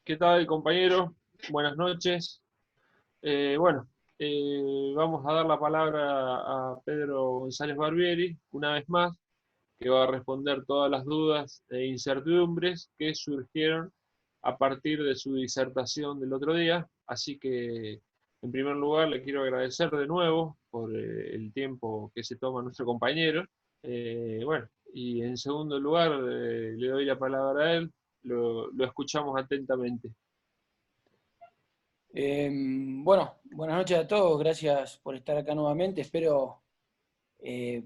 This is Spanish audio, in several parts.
¿Qué tal, compañero? Buenas noches. Bueno, vamos a dar la palabra a Pedro González Barbieri, una vez más, que va a responder todas las dudas e incertidumbres que surgieron a partir de su disertación del otro día. Así que, en primer lugar, le quiero agradecer de nuevo por el tiempo que se toma nuestro compañero. Bueno, y en segundo lugar, le doy la palabra a él. Lo escuchamos atentamente. Bueno, buenas noches a todos, gracias por estar acá nuevamente. Espero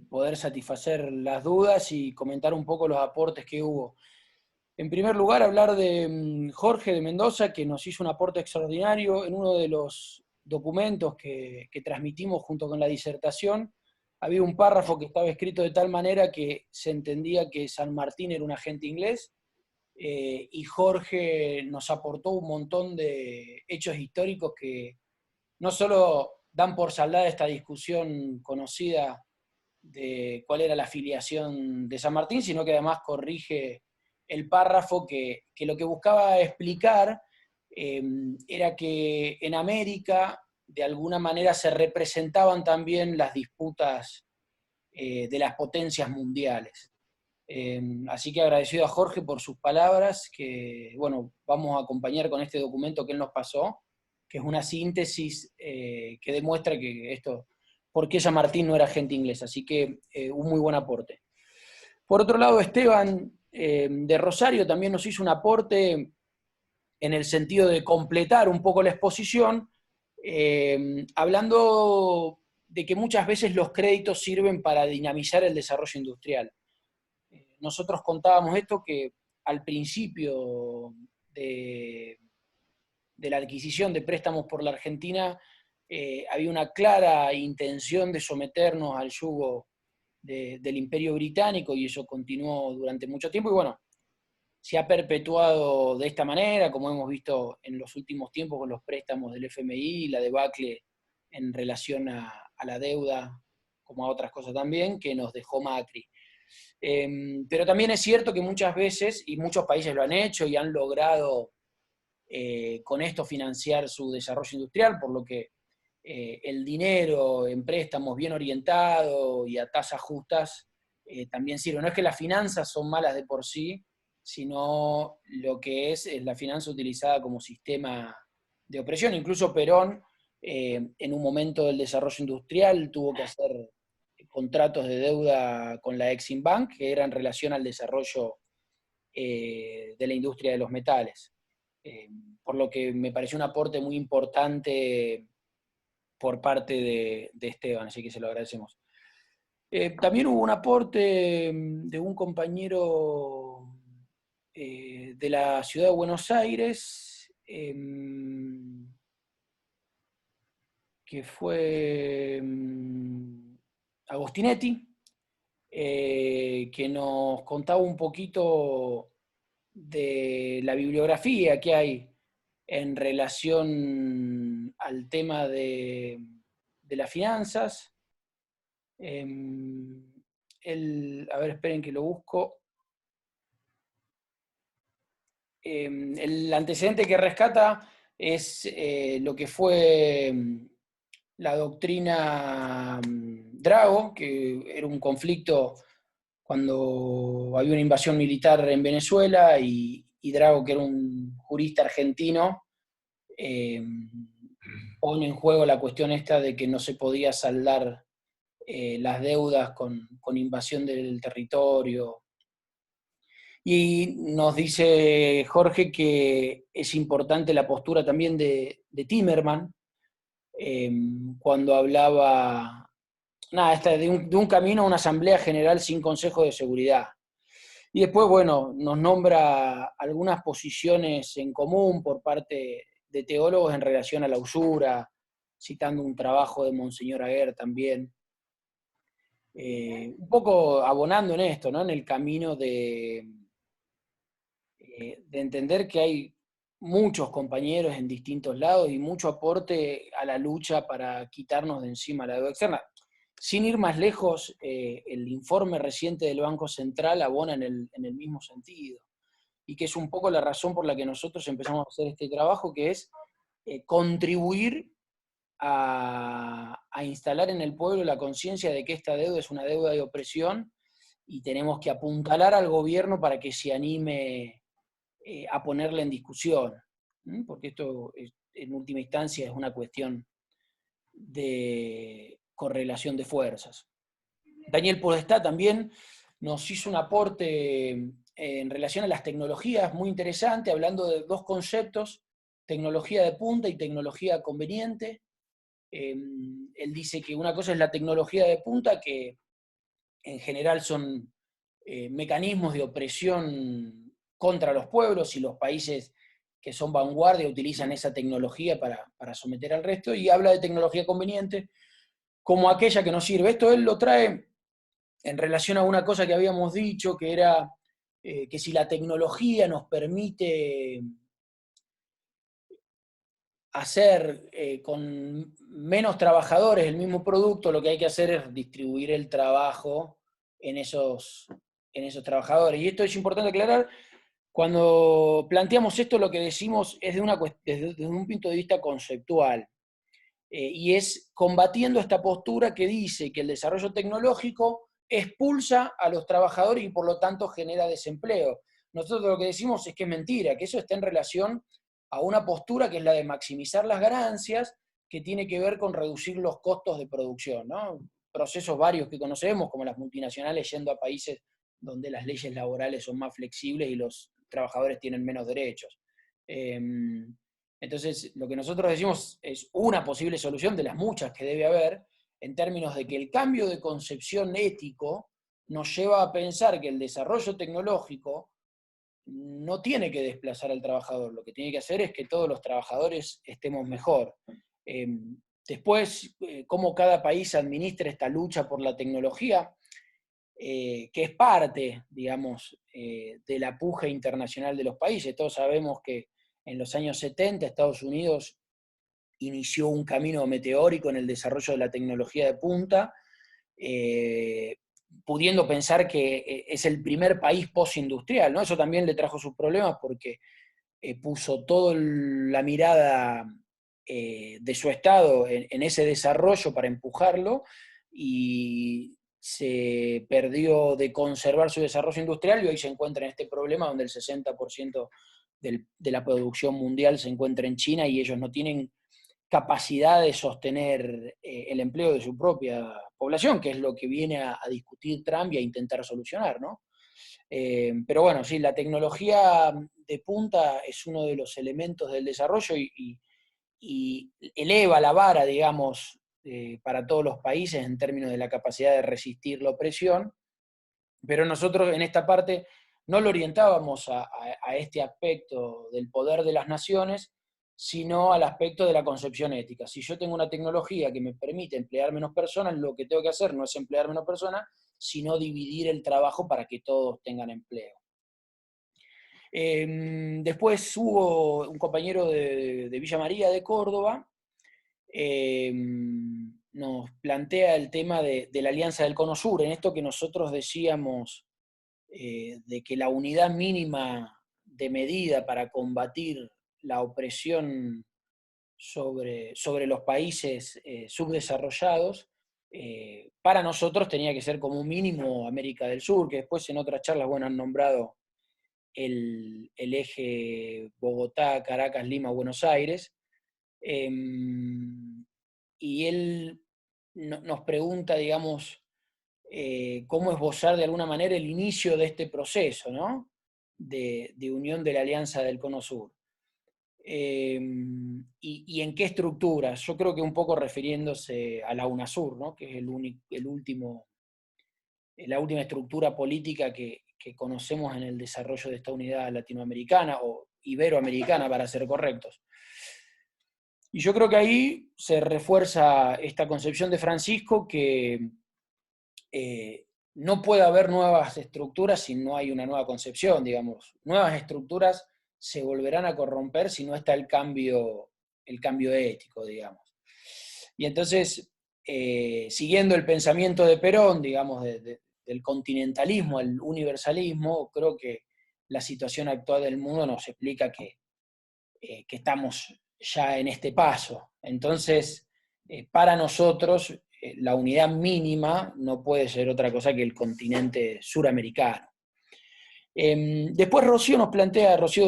poder satisfacer las dudas y comentar un poco los aportes que hubo. En primer lugar, hablar de Jorge de Mendoza, que nos hizo un aporte extraordinario en uno de los documentos que transmitimos junto con la disertación. Había un párrafo que estaba escrito de tal manera que se entendía que San Martín era un agente inglés, y Jorge nos aportó un montón de hechos históricos que no solo dan por saldada esta discusión conocida de cuál era la afiliación de San Martín, sino que además corrige el párrafo que lo que buscaba explicar era que en América de alguna manera se representaban también las disputas de las potencias mundiales. Así que agradecido a Jorge por sus palabras, que bueno, vamos a acompañar con este documento que él nos pasó, que es una síntesis que demuestra que esto, por qué San Martín no era gente inglesa. Así que un muy buen aporte. Por otro lado, Esteban de Rosario también nos hizo un aporte en el sentido de completar un poco la exposición, hablando de que muchas veces los créditos sirven para dinamizar el desarrollo industrial. Nosotros contábamos esto que al principio de la adquisición de préstamos por la Argentina había una clara intención de someternos al yugo del Imperio Británico, y eso continuó durante mucho tiempo y bueno, se ha perpetuado de esta manera, como hemos visto en los últimos tiempos con los préstamos del FMI y la debacle en relación a la deuda, como a otras cosas también, que nos dejó Macri. Pero también es cierto que muchas veces, y muchos países lo han hecho y han logrado con esto financiar su desarrollo industrial, por lo que el dinero en préstamos bien orientado y a tasas justas también sirve. No es que las finanzas son malas de por sí, sino lo que es la finanza utilizada como sistema de opresión. Incluso Perón, en un momento del desarrollo industrial, tuvo que hacer contratos de deuda con la Exim Bank, que era en relación al desarrollo de la industria de los metales. Por lo que me pareció un aporte muy importante por parte de Esteban, así que se lo agradecemos. También hubo un aporte de un compañero de la ciudad de Buenos Aires, que fue Agostinetti, que nos contaba un poquito de la bibliografía que hay en relación al tema de las finanzas. A ver, esperen que lo busco. El antecedente que rescata es lo que fue la doctrina Drago, que era un conflicto cuando había una invasión militar en Venezuela y Drago, que era un jurista argentino, eh, pone en juego la cuestión esta de que no se podía saldar las deudas con invasión del territorio. Y nos dice Jorge que es importante la postura también de Timerman, cuando hablaba de un camino a una asamblea general sin consejo de seguridad. Y después, bueno, nos nombra algunas posiciones en común por parte de teólogos en relación a la usura, citando un trabajo de Monseñor Aguer también. Un poco abonando en esto, ¿no? En el camino de entender que hay muchos compañeros en distintos lados y mucho aporte a la lucha para quitarnos de encima la deuda externa. Sin ir más lejos, el informe reciente del Banco Central abona en el mismo sentido. y que es un poco la razón por la que nosotros empezamos a hacer este trabajo, que es contribuir a instalar en el pueblo la conciencia de que esta deuda es una deuda de opresión y tenemos que apuntalar al gobierno para que se anime a ponerla en discusión, porque esto en última instancia es una cuestión de correlación de fuerzas. Daniel Podestá también nos hizo un aporte en relación a las tecnologías muy interesante, hablando de dos conceptos, tecnología de punta y tecnología conveniente. Él dice que una cosa es la tecnología de punta, que en general son mecanismos de opresión contra los pueblos, y los países que son vanguardia utilizan esa tecnología para someter al resto, y habla de tecnología conveniente como aquella que nos sirve. Esto él lo trae en relación a una cosa que habíamos dicho, que era que si la tecnología nos permite hacer con menos trabajadores el mismo producto, lo que hay que hacer es distribuir el trabajo en esos trabajadores. Y esto es importante aclarar. Cuando planteamos esto, lo que decimos es desde un punto de vista conceptual, y es combatiendo esta postura que dice que el desarrollo tecnológico expulsa a los trabajadores y por lo tanto genera desempleo. Nosotros lo que decimos es que es mentira, que eso está en relación a una postura que es la de maximizar las ganancias, que tiene que ver con reducir los costos de producción, ¿no? Procesos varios que conocemos, como las multinacionales yendo a países donde las leyes laborales son más flexibles y los trabajadores tienen menos derechos. Entonces, lo que nosotros decimos es una posible solución de las muchas que debe haber, en términos de que el cambio de concepción ético nos lleva a pensar que el desarrollo tecnológico no tiene que desplazar al trabajador, lo que tiene que hacer es que todos los trabajadores estemos mejor. Después, cómo cada país administra esta lucha por la tecnología, que es parte, digamos, de la puja internacional de los países. Todos sabemos que en los años 70 Estados Unidos inició un camino meteórico en el desarrollo de la tecnología de punta, pudiendo pensar que es el primer país postindustrial, ¿no? Eso también le trajo sus problemas porque puso toda la mirada de su Estado en ese desarrollo para empujarlo, y se perdió de conservar su desarrollo industrial, y hoy se encuentra en este problema donde el 60% de la producción mundial se encuentra en China y ellos no tienen capacidad de sostener el empleo de su propia población, que es lo que viene a discutir Trump y a intentar solucionar, ¿no? Pero bueno, sí, la tecnología de punta es uno de los elementos del desarrollo y eleva la vara, digamos, para todos los países en términos de la capacidad de resistir la opresión, pero nosotros en esta parte no lo orientábamos a este aspecto del poder de las naciones, sino al aspecto de la concepción ética. Si yo tengo una tecnología que me permite emplear menos personas, lo que tengo que hacer no es emplear menos personas, sino dividir el trabajo para que todos tengan empleo. Después hubo un compañero de Villa María de Córdoba, nos plantea el tema de la Alianza del Cono Sur, en esto que nosotros decíamos de que la unidad mínima de medida para combatir la opresión sobre los países subdesarrollados, para nosotros tenía que ser como un mínimo América del Sur, que después en otras charlas, bueno, han nombrado el eje Bogotá, Caracas, Lima, Buenos Aires. Y él nos pregunta, digamos, cómo esbozar de alguna manera el inicio de este proceso, ¿no? de unión de la Alianza del Cono Sur. Y en qué estructuras. Yo creo que un poco refiriéndose a la UNASUR, ¿no? Que es la última estructura política que conocemos en el desarrollo de esta unidad latinoamericana, o iberoamericana para ser correctos. Y yo creo que ahí se refuerza esta concepción de Francisco, que no puede haber nuevas estructuras si no hay una nueva concepción, digamos. Nuevas estructuras se volverán a corromper si no está el cambio ético, digamos. Y entonces, siguiendo el pensamiento de Perón, digamos, del continentalismo al universalismo, creo que la situación actual del mundo nos explica que estamos ya en este paso. Entonces, para nosotros, la unidad mínima no puede ser otra cosa que el continente suramericano. Después Rocío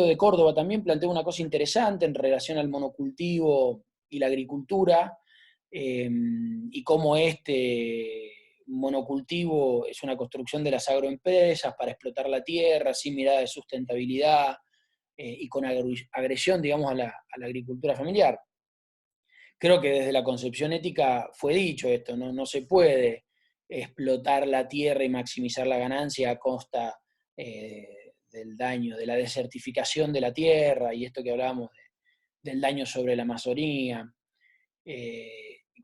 de Córdoba también plantea una cosa interesante en relación al monocultivo y la agricultura, y cómo este monocultivo es una construcción de las agroempresas para explotar la tierra sin mirada de sustentabilidad, y con agresión, digamos, a la agricultura familiar. Creo que desde la concepción ética fue dicho esto, no se puede explotar la tierra y maximizar la ganancia a costa del daño, de la desertificación de la tierra, y esto que hablábamos del daño sobre la Amazonía.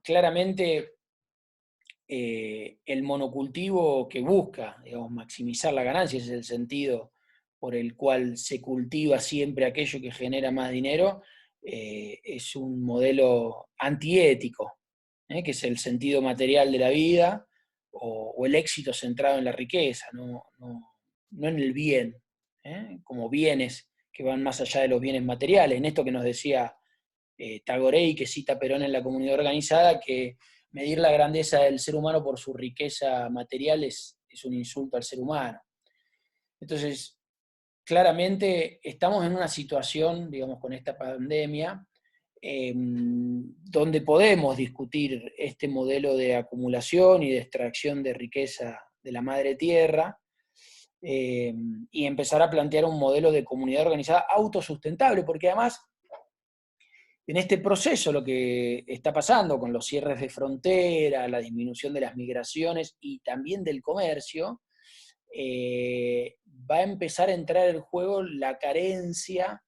Claramente el monocultivo que busca, digamos, maximizar la ganancia, ese es el sentido por el cual se cultiva siempre aquello que genera más dinero, es un modelo antiético, que es el sentido material de la vida, o el éxito centrado en la riqueza, no en el bien, como bienes que van más allá de los bienes materiales, en esto que nos decía Tagorey, que cita Perón en La Comunidad Organizada, que medir la grandeza del ser humano por su riqueza material es un insulto al ser humano. Entonces, claramente estamos en una situación, digamos, con esta pandemia, donde podemos discutir este modelo de acumulación y de extracción de riqueza de la madre tierra, y empezar a plantear un modelo de comunidad organizada autosustentable, porque además en este proceso lo que está pasando con los cierres de frontera, la disminución de las migraciones y también del comercio, va a empezar a entrar en juego la carencia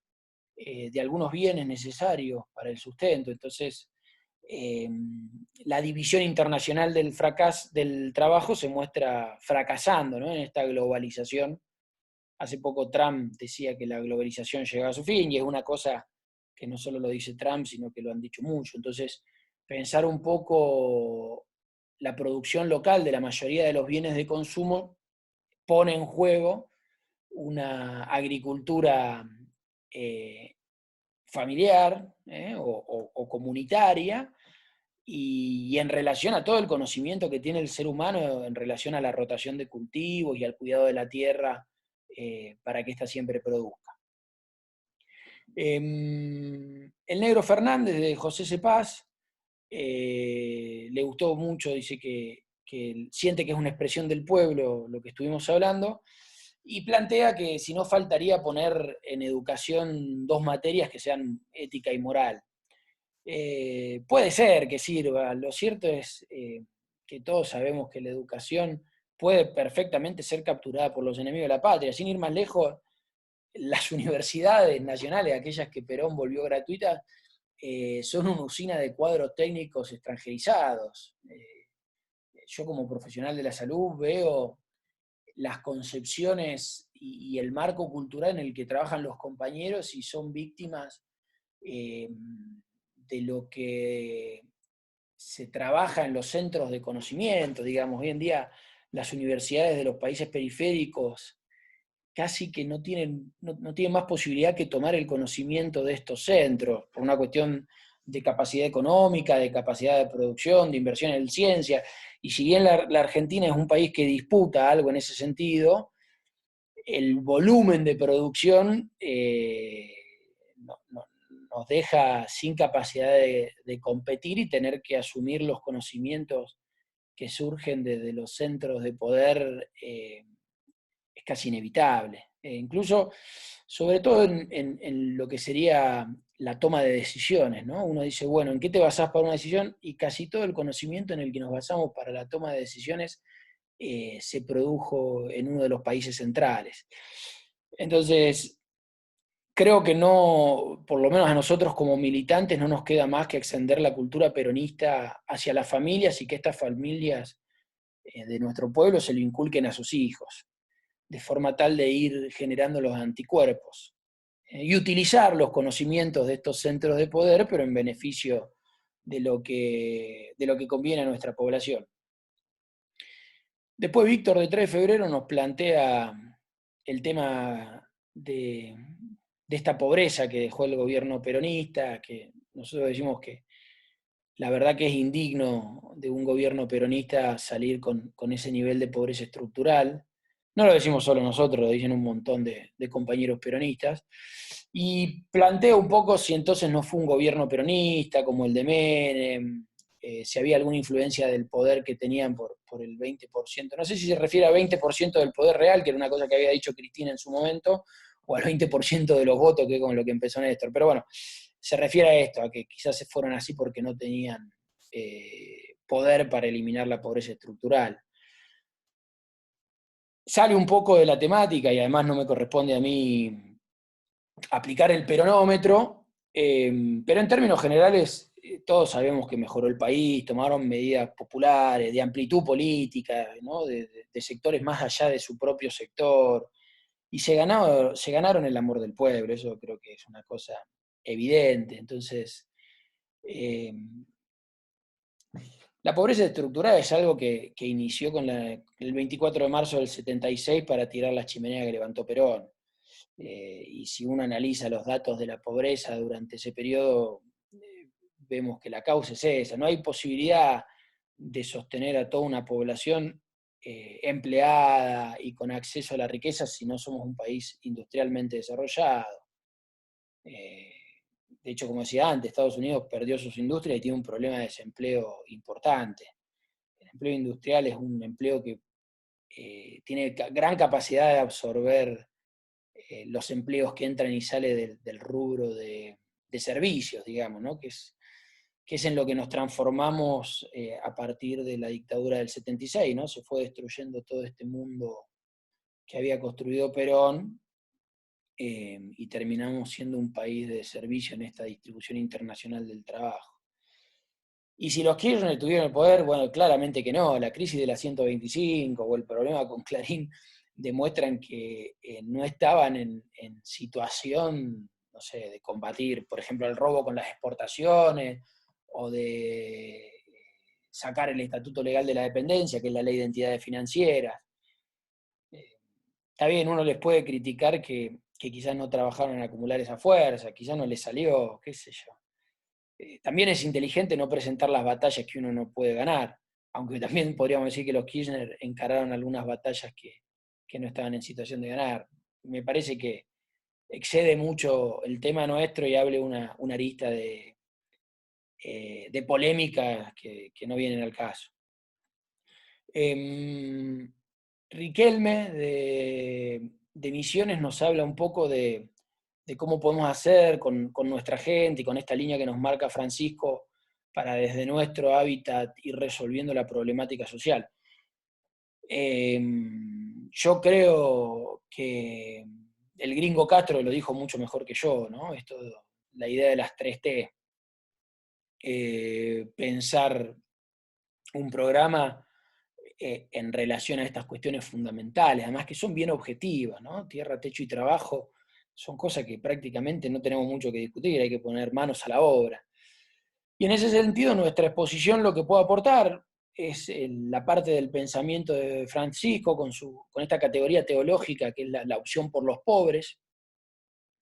de algunos bienes necesarios para el sustento. Entonces, la división internacional del trabajo se muestra fracasando, ¿no?, en esta globalización. Hace poco Trump decía que la globalización llegaba a su fin, y es una cosa que no solo lo dice Trump, sino que lo han dicho mucho. Entonces, pensar un poco la producción local de la mayoría de los bienes de consumo pone en juego una agricultura familiar, o comunitaria, y en relación a todo el conocimiento que tiene el ser humano en relación a la rotación de cultivos y al cuidado de la tierra, para que ésta siempre produzca. El Negro Fernández, de José Cepaz, le gustó mucho, dice que siente que es una expresión del pueblo lo que estuvimos hablando, y plantea que si no faltaría poner en educación dos materias que sean ética y moral. Puede ser que sirva, lo cierto es que todos sabemos que la educación puede perfectamente ser capturada por los enemigos de la patria. Sin ir más lejos, las universidades nacionales, aquellas que Perón volvió gratuitas, son una usina de cuadros técnicos extranjerizados. Yo como profesional de la salud veo las concepciones y el marco cultural en el que trabajan los compañeros y son víctimas de lo que se trabaja en los centros de conocimiento. Digamos, hoy en día las universidades de los países periféricos casi que no tienen más posibilidad que tomar el conocimiento de estos centros, por una cuestión de capacidad económica, de capacidad de producción, de inversión en ciencia. Y si bien la Argentina es un país que disputa algo en ese sentido, el volumen de producción nos deja sin capacidad de competir, y tener que asumir los conocimientos que surgen desde los centros de poder es casi inevitable. Incluso, sobre todo en lo que sería la toma de decisiones, ¿no? Uno dice, bueno, ¿en qué te basás para una decisión? Y casi todo el conocimiento en el que nos basamos para la toma de decisiones se produjo en uno de los países centrales. Entonces, creo que no, por lo menos a nosotros como militantes, no nos queda más que extender la cultura peronista hacia las familias, y que estas familias de nuestro pueblo se lo inculquen a sus hijos, de forma tal de ir generando los anticuerpos, y utilizar los conocimientos de estos centros de poder, pero en beneficio de lo que conviene a nuestra población. Después Víctor, de 3 de febrero, nos plantea el tema de esta pobreza que dejó el gobierno peronista, que nosotros decimos que la verdad que es indigno de un gobierno peronista salir con ese nivel de pobreza estructural. No lo decimos solo nosotros, lo dicen un montón de compañeros peronistas. Y planteo un poco si entonces no fue un gobierno peronista como el de Menem, si había alguna influencia del poder que tenían por el 20%. No sé si se refiere a 20% del poder real, que era una cosa que había dicho Cristina en su momento, o al 20% de los votos, que es con lo que empezó Néstor. Pero bueno, se refiere a esto, a que quizás se fueron así porque no tenían poder para eliminar la pobreza estructural. Sale un poco de la temática y además no me corresponde a mí aplicar el peronómetro, pero en términos generales todos sabemos que mejoró el país, tomaron medidas populares, de amplitud política, ¿no? de sectores más allá de su propio sector, y se ganaron el amor del pueblo, eso creo que es una cosa evidente. Entonces, la pobreza estructural es algo que inició con el 24 de marzo del 76 para tirar la chimenea que levantó Perón. Y si uno analiza los datos de la pobreza durante ese periodo, vemos que la causa es esa. No hay posibilidad de sostener a toda una población empleada y con acceso a la riqueza si no somos un país industrialmente desarrollado. De hecho, como decía antes, Estados Unidos perdió sus industrias y tiene un problema de desempleo importante. El empleo industrial es un empleo que tiene gran capacidad de absorber los empleos que entran y salen del rubro de servicios, digamos, ¿no? que es en lo que nos transformamos a partir de la dictadura del 76, ¿no? Se fue destruyendo todo este mundo que había construido Perón, y terminamos siendo un país de servicio en esta distribución internacional del trabajo. Y si los Kirchner tuvieron el poder, bueno, claramente que no. La crisis de la 125 o el problema con Clarín demuestran que no estaban en situación, no sé, de combatir, por ejemplo, el robo con las exportaciones o de sacar el estatuto legal de la dependencia, que es la ley de entidades financieras. Está bien, uno les puede criticar que quizás no trabajaron en acumular esa fuerza, quizás no les salió, qué sé yo. También es inteligente no presentar las batallas que uno no puede ganar, aunque también podríamos decir que los Kirchner encararon algunas batallas que no estaban en situación de ganar. Me parece que excede mucho el tema nuestro y hable una arista de polémicas que no vienen al caso. Riquelme de Misiones nos habla un poco de cómo podemos hacer con nuestra gente y con esta línea que nos marca Francisco para desde nuestro hábitat ir resolviendo la problemática social. Yo creo que el gringo Castro lo dijo mucho mejor que yo, ¿no? La idea de las 3T. Pensar un programa en relación a estas cuestiones fundamentales, además que son bien objetivas, ¿no? Tierra, techo y trabajo son cosas que prácticamente no tenemos mucho que discutir, hay que poner manos a la obra. Y en ese sentido, nuestra exposición lo que puede aportar es la parte del pensamiento de Francisco con esta categoría teológica que es la opción por los pobres,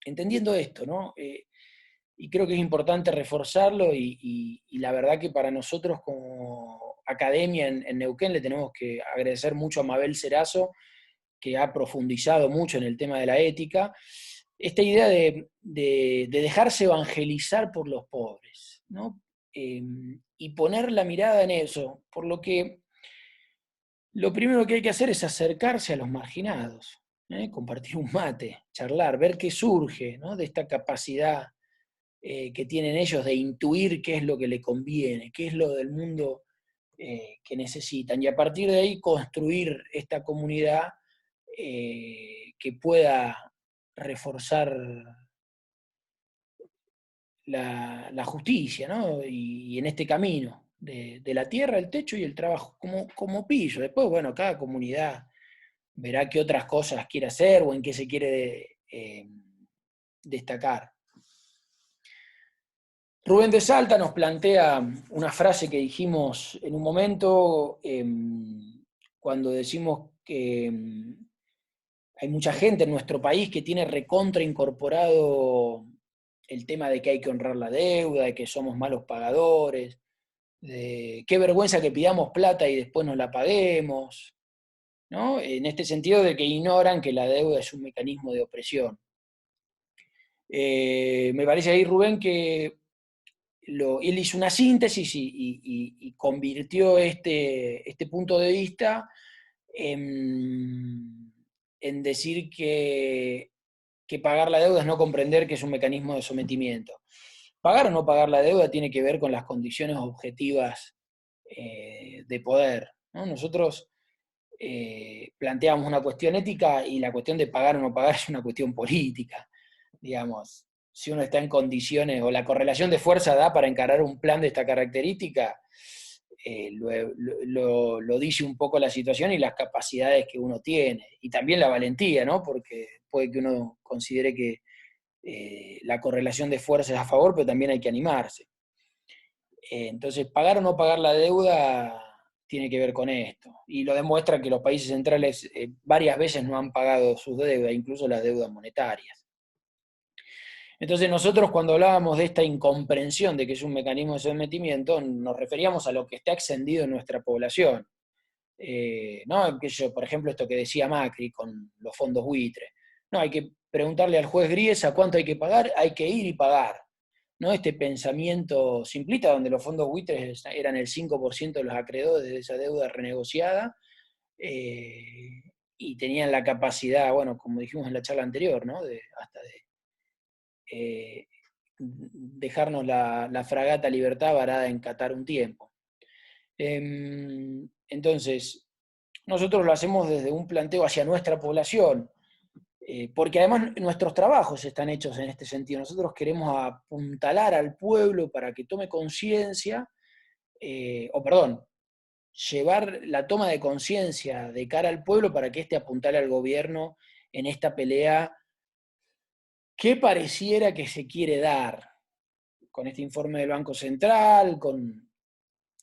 entendiendo esto, ¿no? Y creo que es importante reforzarlo y la verdad que para nosotros como academia en Neuquén le tenemos que agradecer mucho a Mabel Cerazo, que ha profundizado mucho en el tema de la ética, esta idea de dejarse evangelizar por los pobres, ¿no? Y poner la mirada en eso, por lo que lo primero que hay que hacer es acercarse a los marginados, compartir un mate, charlar, ver qué surge, ¿no? De esta capacidad que tienen ellos de intuir qué es lo que le conviene, qué es lo del mundo que necesitan, y a partir de ahí construir esta comunidad que pueda reforzar la justicia, ¿no? Y en este camino de la tierra, el techo y el trabajo como pillo. Después, bueno, cada comunidad verá qué otras cosas quiere hacer o en qué se quiere destacar. Rubén de Salta nos plantea una frase que dijimos en un momento cuando decimos que hay mucha gente en nuestro país que tiene recontra incorporado el tema de que hay que honrar la deuda, de que somos malos pagadores, de qué vergüenza que pidamos plata y después nos la paguemos, ¿no? En este sentido de que ignoran que la deuda es un mecanismo de opresión. Me parece ahí, Rubén, que él hizo una síntesis y convirtió este punto de vista en decir que pagar la deuda es no comprender que es un mecanismo de sometimiento. Pagar o no pagar la deuda tiene que ver con las condiciones objetivas de poder, ¿no? Nosotros planteamos una cuestión ética y la cuestión de pagar o no pagar es una cuestión política, digamos. Si uno está en condiciones o la correlación de fuerza da para encarar un plan de esta característica, lo dice un poco la situación y las capacidades que uno tiene. Y también la valentía, ¿no? Porque puede que uno considere que la correlación de fuerzas es a favor, pero también hay que animarse. Entonces, pagar o no pagar la deuda tiene que ver con esto. Y lo demuestra que los países centrales varias veces no han pagado sus deudas, incluso las deudas monetarias. Entonces nosotros cuando hablábamos de esta incomprensión de que es un mecanismo de sometimiento, nos referíamos a lo que está extendido en nuestra población. ¿No? Que yo, por ejemplo, esto que decía Macri con los fondos buitre. No, hay que preguntarle al juez Griesa cuánto hay que pagar, hay que ir y pagar. ¿No? Este pensamiento simplista donde los fondos buitres eran el 5% de los acreedores de esa deuda renegociada y tenían la capacidad, bueno, como dijimos en la charla anterior, ¿no? Hasta de dejarnos la fragata Libertad varada en Qatar un tiempo. Entonces, nosotros lo hacemos desde un planteo hacia nuestra población, porque además nuestros trabajos están hechos en este sentido. Nosotros queremos apuntalar al pueblo para que tome conciencia, llevar la toma de conciencia de cara al pueblo para que éste apuntale al gobierno en esta pelea que pareciera que se quiere dar con este informe del Banco Central, con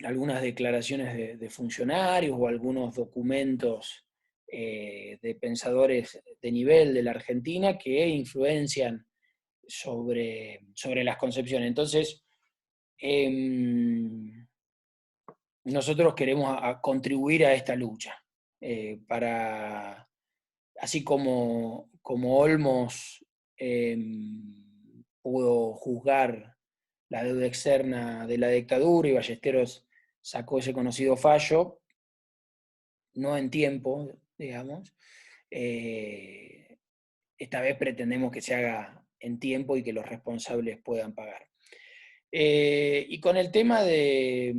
algunas declaraciones de funcionarios o algunos documentos de pensadores de nivel de la Argentina que influencian sobre las concepciones. Entonces, nosotros queremos contribuir a esta lucha, para, así como Olmos pudo juzgar la deuda externa de la dictadura y Ballesteros sacó ese conocido fallo, no en tiempo, digamos. Esta vez pretendemos que se haga en tiempo y que los responsables puedan pagar. Y con el tema de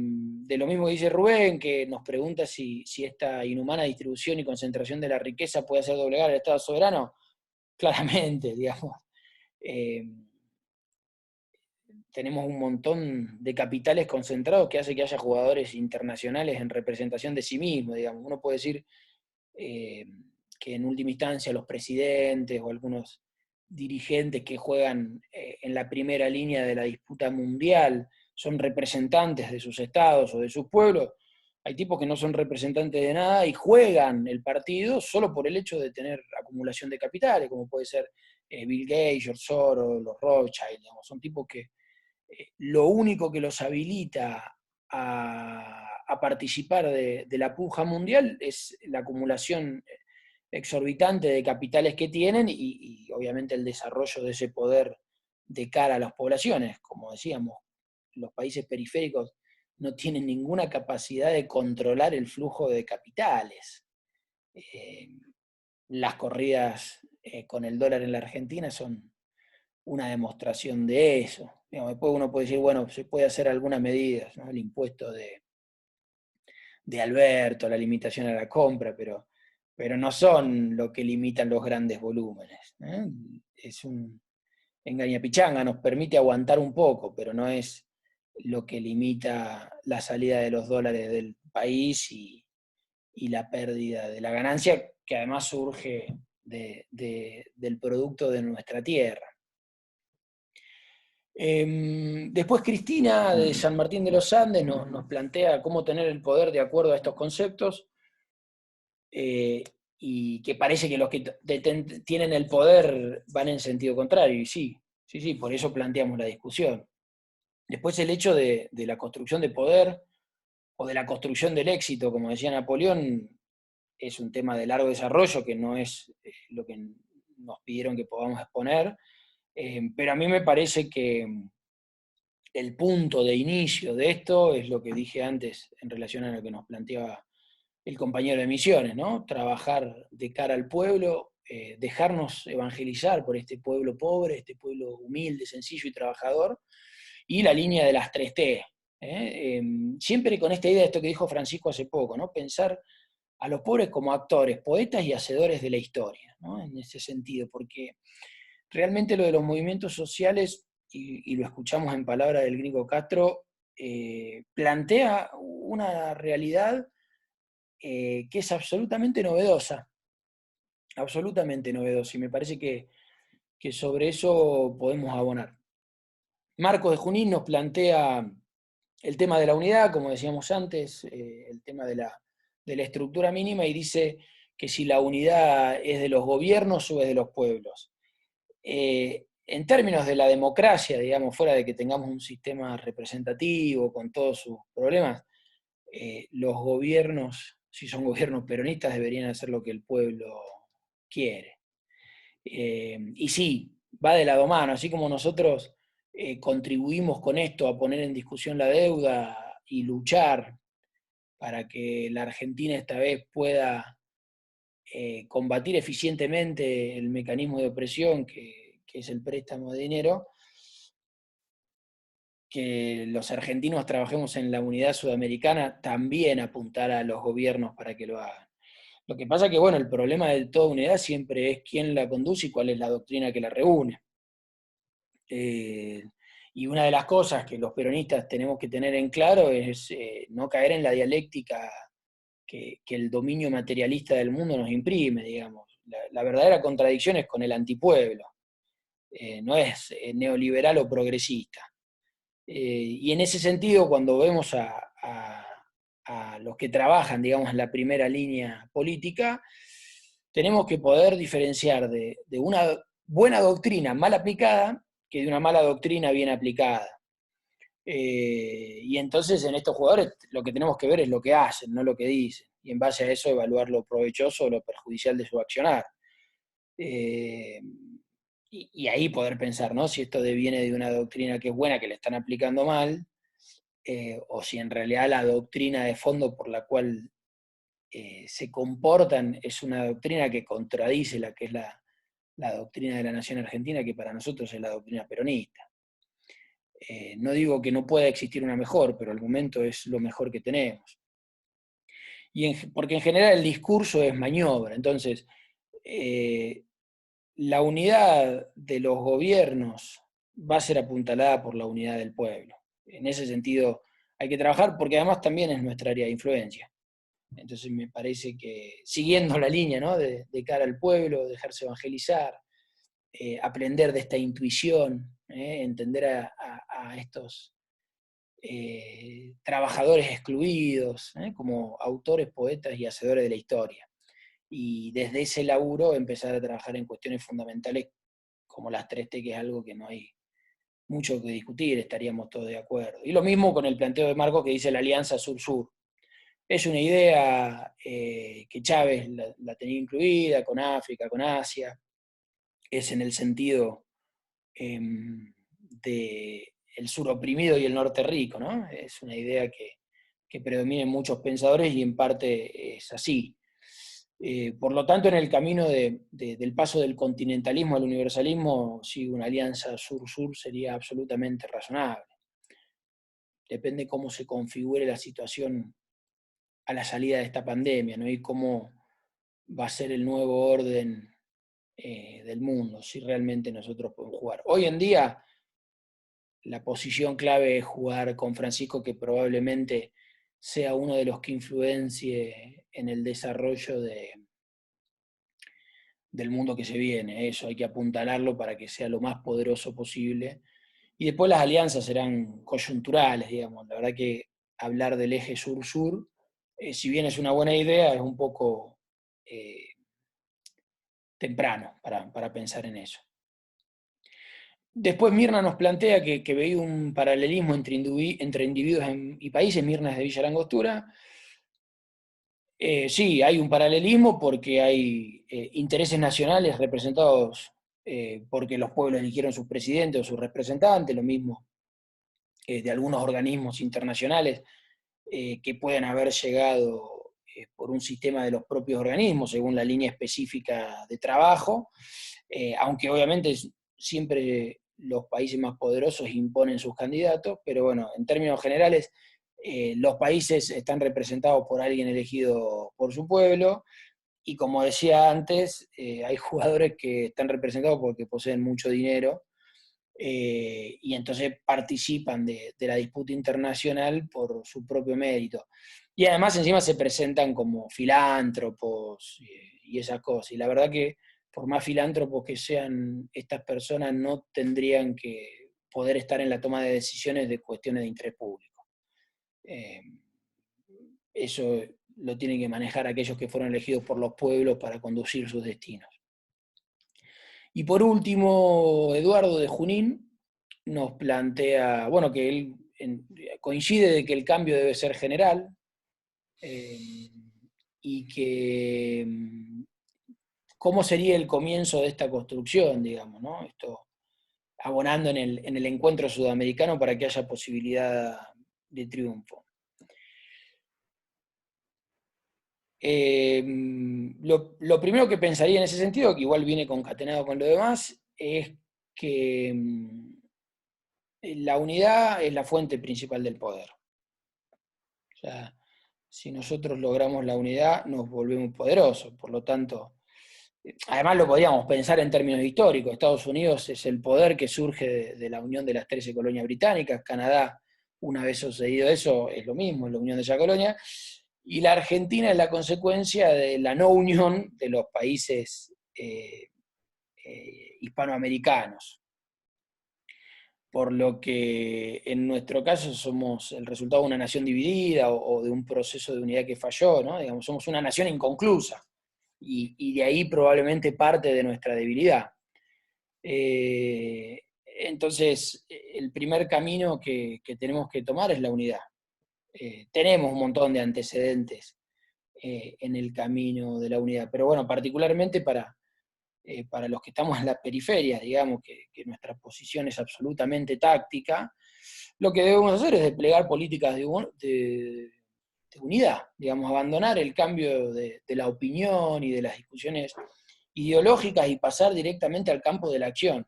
lo mismo que dice Rubén, que nos pregunta si esta inhumana distribución y concentración de la riqueza puede hacer doblegar al Estado soberano, claramente, digamos. Tenemos un montón de capitales concentrados que hace que haya jugadores internacionales en representación de sí mismos, digamos. Uno puede decir que en última instancia los presidentes o algunos dirigentes que juegan en la primera línea de la disputa mundial son representantes de sus estados o de sus pueblos. Hay tipos que no son representantes de nada y juegan el partido solo por el hecho de tener acumulación de capitales, como puede ser Bill Gates, George Soros, los Rothschild, digamos. Son tipos que lo único que los habilita a participar de la puja mundial es la acumulación exorbitante de capitales que tienen y obviamente el desarrollo de ese poder de cara a las poblaciones. Como decíamos, los países periféricos no tienen ninguna capacidad de controlar el flujo de capitales. Las corridas con el dólar en la Argentina son una demostración de eso. Después uno puede decir, bueno, se puede hacer algunas medidas, ¿no? El impuesto de Alberto, la limitación a la compra, pero no son lo que limitan los grandes volúmenes. Es un engañapichanga, nos permite aguantar un poco, pero no es lo que limita la salida de los dólares del país y la pérdida de la ganancia, que además surge del producto de nuestra tierra. Después Cristina de San Martín de los Andes nos plantea cómo tener el poder de acuerdo a estos conceptos, y y que parece que los que tienen el poder van en sentido contrario, y sí, por eso planteamos la discusión. Después el hecho de la construcción de poder o de la construcción del éxito, como decía Napoleón, es un tema de largo desarrollo que no es lo que nos pidieron que podamos exponer, pero a mí me parece que el punto de inicio de esto es lo que dije antes en relación a lo que nos planteaba el compañero de Misiones, ¿no? Trabajar de cara al pueblo, dejarnos evangelizar por este pueblo pobre, este pueblo humilde, sencillo y trabajador, y la línea de las 3T. Siempre con esta idea de esto que dijo Francisco hace poco, ¿no? Pensar a los pobres como actores, poetas y hacedores de la historia, ¿no? En ese sentido, porque realmente lo de los movimientos sociales, y lo escuchamos en palabras del gringo Castro, plantea una realidad que es absolutamente novedosa, y me parece que sobre eso podemos abonar. Marcos de Junín nos plantea el tema de la unidad, como decíamos antes, el tema de la estructura mínima, y dice que si la unidad es de los gobiernos o es de los pueblos. En términos de la democracia, digamos, fuera de que tengamos un sistema representativo con todos sus problemas, los gobiernos, si son gobiernos peronistas, deberían hacer lo que el pueblo quiere. Y sí, va de lado mano, así como nosotros contribuimos con esto a poner en discusión la deuda y luchar para que la Argentina esta vez pueda combatir eficientemente el mecanismo de opresión que es el préstamo de dinero, que los argentinos trabajemos en la unidad sudamericana, también apuntar a los gobiernos para que lo hagan. Lo que pasa que, bueno, el problema de toda unidad siempre es quién la conduce y cuál es la doctrina que la reúne. Y una de las cosas que los peronistas tenemos que tener en claro es no caer en la dialéctica que el dominio materialista del mundo nos imprime, digamos. La verdadera contradicción es con el antipueblo, no es neoliberal o progresista. Y en ese sentido, cuando vemos a los que trabajan, digamos, en la primera línea política, tenemos que poder diferenciar de una buena doctrina mal aplicada que de una mala doctrina bien aplicada. Y entonces en estos jugadores lo que tenemos que ver es lo que hacen, no lo que dicen, y en base a eso evaluar lo provechoso o lo perjudicial de su accionar. Y ahí poder pensar, ¿no? Si esto deviene de una doctrina que es buena, que le están aplicando mal, o si en realidad la doctrina de fondo por la cual se comportan es una doctrina que contradice la que es la doctrina de la nación argentina, que para nosotros es la doctrina peronista. No digo que no pueda existir una mejor, pero al momento es lo mejor que tenemos. Porque en general el discurso es maniobra, entonces la unidad de los gobiernos va a ser apuntalada por la unidad del pueblo. En ese sentido hay que trabajar porque además también es nuestra área de influencia. Entonces me parece que siguiendo la línea, ¿no? de cara al pueblo, dejarse evangelizar, aprender de esta intuición, entender a estos trabajadores excluidos, como autores, poetas y hacedores de la historia. Y desde ese laburo empezar a trabajar en cuestiones fundamentales como las 3T, que es algo que no hay mucho que discutir, estaríamos todos de acuerdo. Y lo mismo con el planteo de Marcos que dice la alianza sur-sur. Es una idea que Chávez la tenía incluida con África, con Asia, es en el sentido de el sur oprimido y el norte rico, ¿no? Es una idea que predomina en muchos pensadores y en parte es así. Por lo tanto, en el camino del paso del continentalismo al universalismo, sí, una alianza sur-sur sería absolutamente razonable. Depende cómo se configure la situación a la salida de esta pandemia, ¿no? Y cómo va a ser el nuevo orden del mundo, si realmente nosotros podemos jugar. Hoy en día, la posición clave es jugar con Francisco, que probablemente sea uno de los que influencie en el desarrollo del mundo que se viene. Eso hay que apuntalarlo para que sea lo más poderoso posible. Y después las alianzas serán coyunturales, digamos. La verdad que hablar del eje sur-sur, si bien es una buena idea, es un poco temprano para pensar en eso. Después Mirna nos plantea que veía un paralelismo entre individuos y países. Mirna es de Villa Langostura. Sí, hay un paralelismo porque hay intereses nacionales representados porque los pueblos eligieron sus presidentes o sus representantes, lo mismo de algunos organismos internacionales que pueden haber llegado por un sistema de los propios organismos, según la línea específica de trabajo, aunque obviamente siempre los países más poderosos imponen sus candidatos, pero bueno, en términos generales, los países están representados por alguien elegido por su pueblo, y como decía antes, hay jugadores que están representados porque poseen mucho dinero, y entonces participan de la disputa internacional por su propio mérito. Y además encima se presentan como filántropos y esas cosas. Y la verdad que por más filántropos que sean estas personas, no tendrían que poder estar en la toma de decisiones de cuestiones de interés público. Eso lo tienen que manejar aquellos que fueron elegidos por los pueblos para conducir sus destinos. Y por último, Eduardo de Junín nos plantea, bueno, que él coincide de que el cambio debe ser general, y que cómo sería el comienzo de esta construcción, digamos, ¿no? Esto abonando en el encuentro sudamericano para que haya posibilidad de triunfo. Lo primero que pensaría en ese sentido, que igual viene concatenado con lo demás, es que la unidad es la fuente principal del poder. O sea, si nosotros logramos la unidad, nos volvemos poderosos. Por lo tanto, además lo podríamos pensar en términos históricos. Estados Unidos es el poder que surge de la unión de las 13 colonias británicas. Canadá, una vez sucedido eso, es lo mismo, es la unión de esa colonia. Y la Argentina es la consecuencia de la no unión de los países hispanoamericanos. Por lo que en nuestro caso somos el resultado de una nación dividida o de un proceso de unidad que falló, ¿no? Digamos, somos una nación inconclusa, y de ahí probablemente parte de nuestra debilidad. Entonces, el primer camino que tenemos que tomar es la unidad. Tenemos un montón de antecedentes en el camino de la unidad, pero bueno, particularmente para los que estamos en las periferias, digamos, que nuestra posición es absolutamente táctica, lo que debemos hacer es desplegar políticas de unidad, digamos, abandonar el cambio de la opinión y de las discusiones ideológicas y pasar directamente al campo de la acción,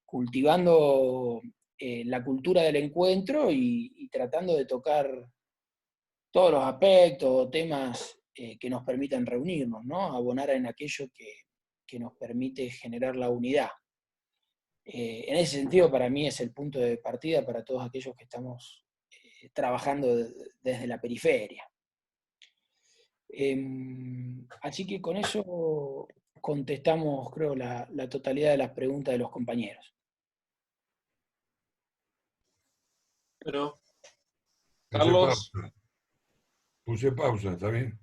cultivando la cultura del encuentro y tratando de tocar todos los aspectos o temas que nos permitan reunirnos, ¿no? Abonar en aquello que nos permite generar la unidad. En ese sentido, para mí es el punto de partida para todos aquellos que estamos trabajando desde la periferia. Así que con eso contestamos, creo, la totalidad de las preguntas de los compañeros. Bueno, Puse Carlos. pausa. Puse pausa, ¿está bien?